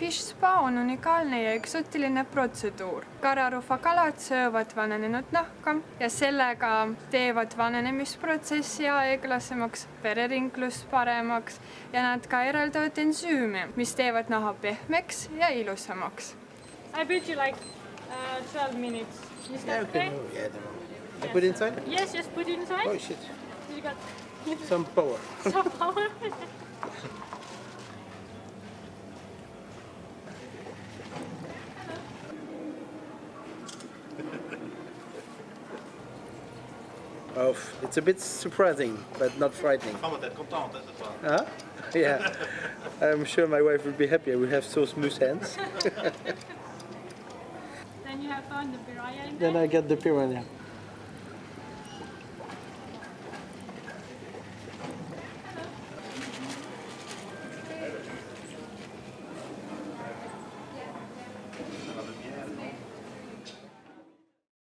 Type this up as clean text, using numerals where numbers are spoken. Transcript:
Fish spa on unikaalne ja eksootiline protseduur. Kararufakalad söövad vananenud nahka ja sellega teevad vananemisprotsessi aeglasemaks, vereringlus paremaks ja nad ka eraldavad ensüüme, mis teevad naha pehmeks ja ilusamaks. I bet you like 12 minutes. Is that okay? Yeah, I put it inside? Yes, just put it inside. Oh shit. You got Some power. some power. Oh, it's a bit surprising, but not frightening. Femme va être contente, hein, cette fois. Huh? Yeah. I'm sure my wife will be happy. We have so smooth hands. Then you have found the piranha in there. Then I get the piranha.